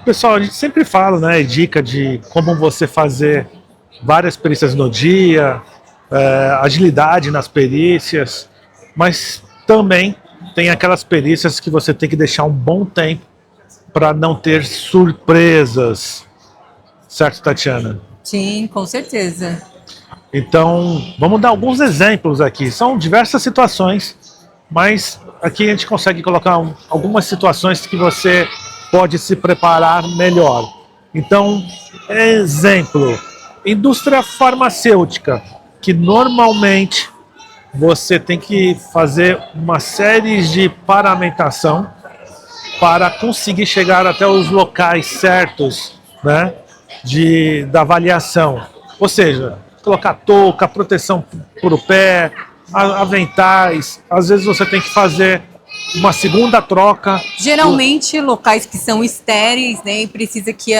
Pessoal, a gente sempre fala, né, dica de como você fazer várias perícias no dia, agilidade nas perícias, mas também tem aquelas perícias que você tem que deixar um bom tempo para não ter surpresas, certo, Tatiana? Sim, com certeza. Então, vamos dar alguns exemplos aqui. São diversas situações, mas aqui a gente consegue colocar algumas situações que você pode se preparar melhor. Então, exemplo, indústria farmacêutica, que normalmente você tem que fazer uma série de paramentação para conseguir chegar até os locais certos, né, da avaliação. Ou seja, colocar touca, proteção para o pé, aventais. Às vezes você tem que fazer uma segunda troca. Geralmente, locais que são estéreis, né, e precisa que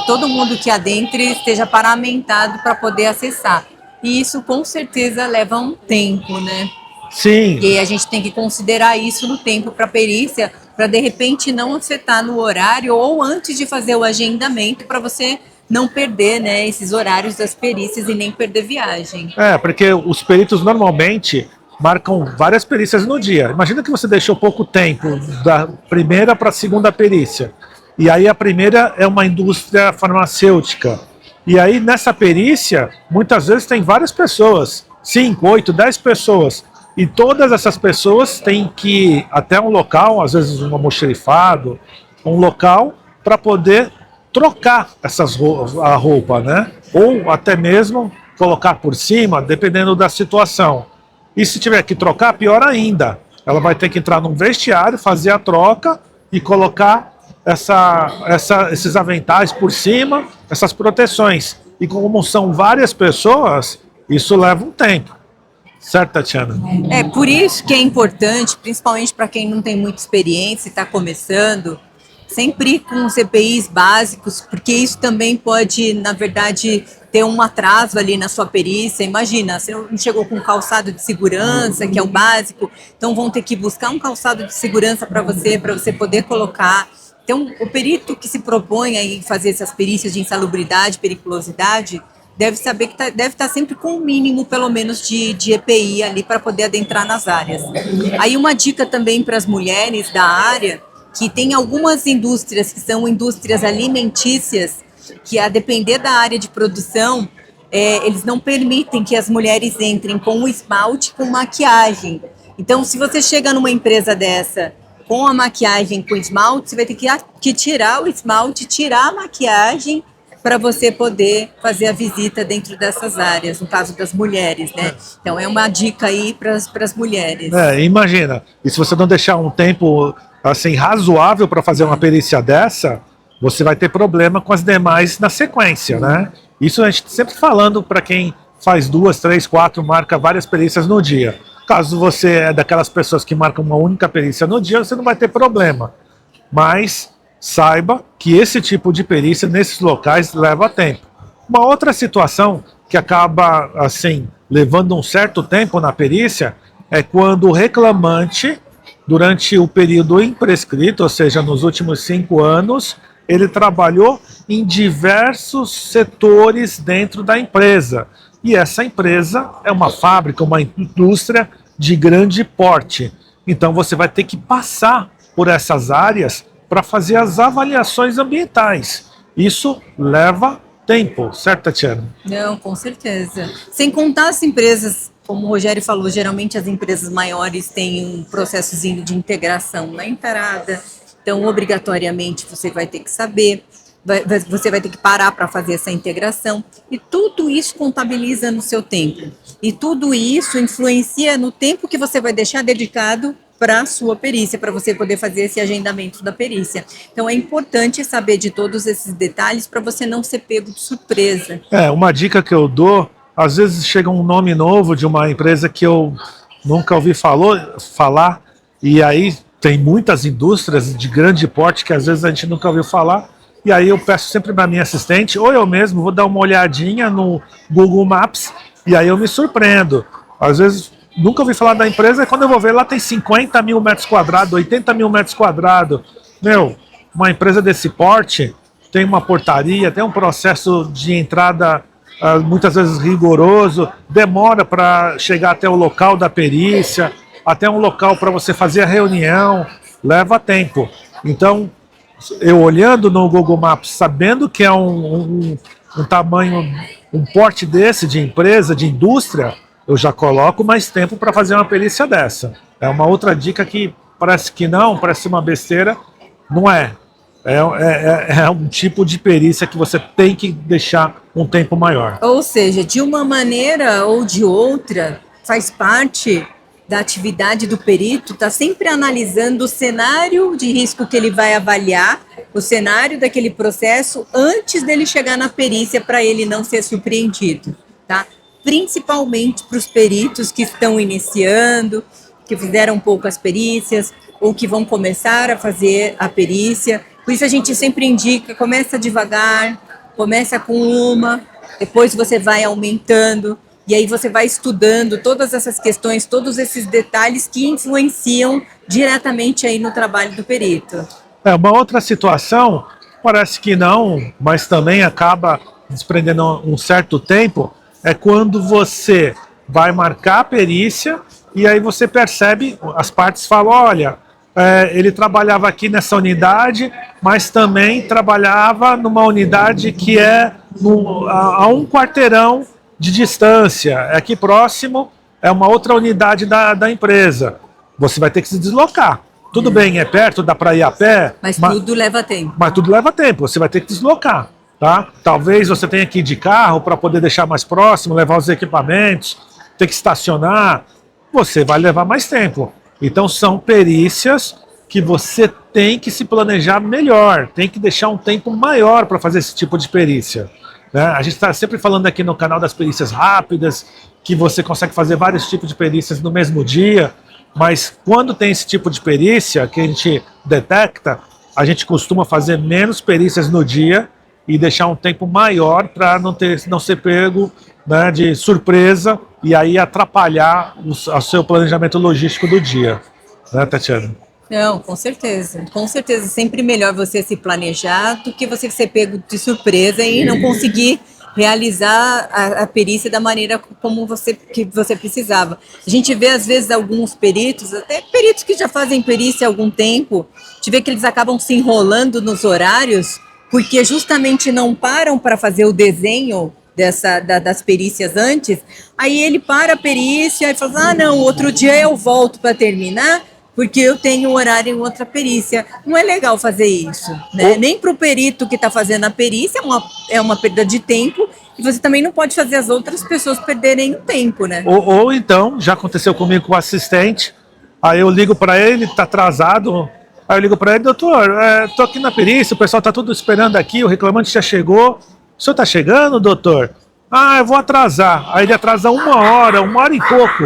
todo mundo que adentre esteja paramentado para poder acessar. E isso, com certeza, leva um tempo, né? Sim, E aí a gente tem que considerar isso no tempo para perícia, para de repente não afetar no horário ou antes de fazer o agendamento, para você não perder, né, esses horários das perícias e nem perder viagem. porque os peritos normalmente marcam várias perícias no dia. Imagina que você deixou pouco tempo da primeira para a segunda perícia. E aí a primeira é uma indústria farmacêutica. E aí nessa perícia, muitas vezes tem várias pessoas, 5, 8, 10 pessoas. E todas essas pessoas têm que ir até um local, às vezes um almoxerifado, um local para poder trocar a roupa, né? Ou até mesmo colocar por cima, dependendo da situação. E se tiver que trocar, pior ainda. Ela vai ter que entrar num vestiário, fazer a troca e colocar esses aventais por cima, essas proteções. E como são várias pessoas, isso leva um tempo. Certo, Tatiana? É por isso que é importante, principalmente para quem não tem muita experiência e está começando, sempre com CPIs básicos, porque isso também pode, na verdade, ter um atraso ali na sua perícia. Imagina, você não chegou com um calçado de segurança, que é o básico, então vão ter que buscar um calçado de segurança para você poder colocar. Então, o perito que se propõe a fazer essas perícias de insalubridade, periculosidade, deve saber que deve estar sempre com o mínimo, pelo menos, de EPI ali para poder adentrar nas áreas. Aí uma dica também para as mulheres da área, que tem algumas indústrias que são indústrias alimentícias, que a depender da área de produção, eles não permitem que as mulheres entrem com o esmalte, com maquiagem. Então, se você chega numa empresa dessa com a maquiagem com esmalte, você vai ter que tirar o esmalte, tirar a maquiagem para você poder fazer a visita dentro dessas áreas, no caso das mulheres, né? Então é uma dica aí para as mulheres. Imagina. E se você não deixar um tempo assim razoável para fazer uma perícia dessa, você vai ter problema com as demais na sequência, né? Isso a gente sempre falando para quem faz 2, 3, 4, marca várias perícias no dia. Caso você é daquelas pessoas que marcam uma única perícia no dia, você não vai ter problema. Mas saiba que esse tipo de perícia nesses locais leva tempo. Uma outra situação que acaba assim levando um certo tempo na perícia é quando o reclamante, durante o período imprescrito, ou seja, nos últimos 5 anos, ele trabalhou em diversos setores dentro da empresa. E essa empresa é uma fábrica, uma indústria de grande porte. Então você vai ter que passar por essas áreas para fazer as avaliações ambientais. Isso leva tempo, certo, Tatiana? Não, com certeza. Sem contar as empresas, como o Rogério falou, geralmente as empresas maiores têm um processozinho de integração na entrada, então obrigatoriamente você vai ter que saber, você vai ter que parar para fazer essa integração, e tudo isso contabiliza no seu tempo. E tudo isso influencia no tempo que você vai deixar dedicado para a sua perícia, para você poder fazer esse agendamento da perícia. Então é importante saber de todos esses detalhes para você não ser pego de surpresa. Uma dica que eu dou, às vezes chega um nome novo de uma empresa que eu nunca ouvi falar, e aí tem muitas indústrias de grande porte que às vezes a gente nunca ouviu falar, e aí eu peço sempre para minha assistente, ou eu mesmo vou dar uma olhadinha no Google Maps, e aí eu me surpreendo. Às vezes nunca ouvi falar da empresa, e quando eu vou ver lá tem 50 mil metros quadrados, 80 mil metros quadrados. Meu, uma empresa desse porte tem uma portaria, tem um processo de entrada muitas vezes rigoroso, demora para chegar até o local da perícia, até um local para você fazer a reunião, leva tempo. Então, eu olhando no Google Maps, sabendo que é um tamanho, um porte desse de empresa, de indústria, eu já coloco mais tempo para fazer uma perícia dessa. É uma outra dica que parece que não, parece uma besteira, não é. É um tipo de perícia que você tem que deixar um tempo maior. Ou seja, de uma maneira ou de outra, faz parte da atividade do perito, está sempre analisando o cenário de risco que ele vai avaliar, o cenário daquele processo antes dele chegar na perícia para ele não ser surpreendido, tá? Principalmente para os peritos que estão iniciando, que fizeram poucas perícias ou que vão começar a fazer a perícia. Por isso a gente sempre indica, começa devagar, começa com uma, depois você vai aumentando, e aí você vai estudando todas essas questões, todos esses detalhes que influenciam diretamente aí no trabalho do perito. Uma outra situação, parece que não, mas também acaba desprendendo um certo tempo, é quando você vai marcar a perícia e aí você percebe, as partes falam, olha, ele trabalhava aqui nessa unidade, mas também trabalhava numa unidade que é a um quarteirão de distância, aqui próximo é uma outra unidade da empresa. Você vai ter que se deslocar. Tudo bem, é perto, dá para ir a pé. Mas tudo leva tempo. Mas tudo leva tempo, você vai ter que deslocar. Tá? Talvez você tenha que ir de carro para poder deixar mais próximo, levar os equipamentos, ter que estacionar. Você vai levar mais tempo. Então são perícias que você tem que se planejar melhor, tem que deixar um tempo maior para fazer esse tipo de perícia. Né? A gente está sempre falando aqui no canal das perícias rápidas, que você consegue fazer vários tipos de perícias no mesmo dia, mas quando tem esse tipo de perícia que a gente detecta, a gente costuma fazer menos perícias no dia e deixar um tempo maior para não ser pego, né, de surpresa e aí atrapalhar o seu planejamento logístico do dia. Né, Tatiana? Não, com certeza. Com certeza, sempre melhor você se planejar do que você ser pego de surpresa e não conseguir realizar a perícia da maneira como que você precisava. A gente vê, às vezes, alguns peritos, até peritos que já fazem perícia há algum tempo, a gente vê que eles acabam se enrolando nos horários porque justamente não param para fazer o desenho das perícias antes, aí ele para a perícia e fala, não, outro dia eu volto para terminar, porque eu tenho horário em outra perícia. Não é legal fazer isso, né? Nem para o perito que está fazendo a perícia é uma perda de tempo, e você também não pode fazer as outras pessoas perderem o tempo, né? Ou então, já aconteceu comigo com o assistente, aí eu ligo para ele, está atrasado, aí eu ligo para ele, doutor, estou aqui na perícia, o pessoal está tudo esperando aqui, o reclamante já chegou, o senhor está chegando, doutor? Ah, eu vou atrasar. Aí ele atrasa uma hora e pouco.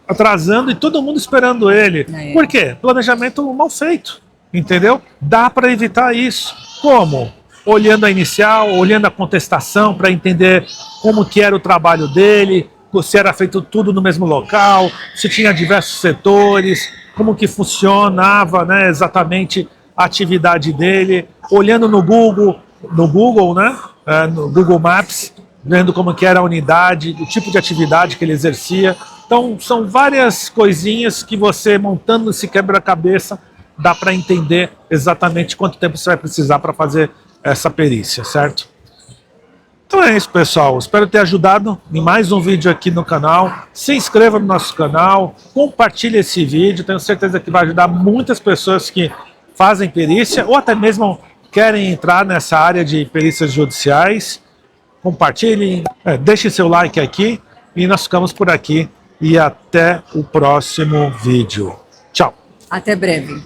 Atrasando e todo mundo esperando ele. Por quê? Planejamento mal feito, entendeu? Dá para evitar isso. Como? Olhando a inicial, olhando a contestação para entender como que era o trabalho dele, se era feito tudo no mesmo local, se tinha diversos setores, como que funcionava, né, exatamente a atividade dele, olhando no Google, né, no Google Maps, vendo como que era a unidade, o tipo de atividade que ele exercia. Então, são várias coisinhas que você, montando esse quebra-cabeça, dá para entender exatamente quanto tempo você vai precisar para fazer essa perícia, certo? Então é isso, pessoal. Espero ter ajudado em mais um vídeo aqui no canal. Se inscreva no nosso canal, compartilhe esse vídeo. Tenho certeza que vai ajudar muitas pessoas que fazem perícia ou até mesmo querem entrar nessa área de perícias judiciais. Compartilhem, deixe seu like aqui e nós ficamos por aqui. E até o próximo vídeo. Tchau. Até breve.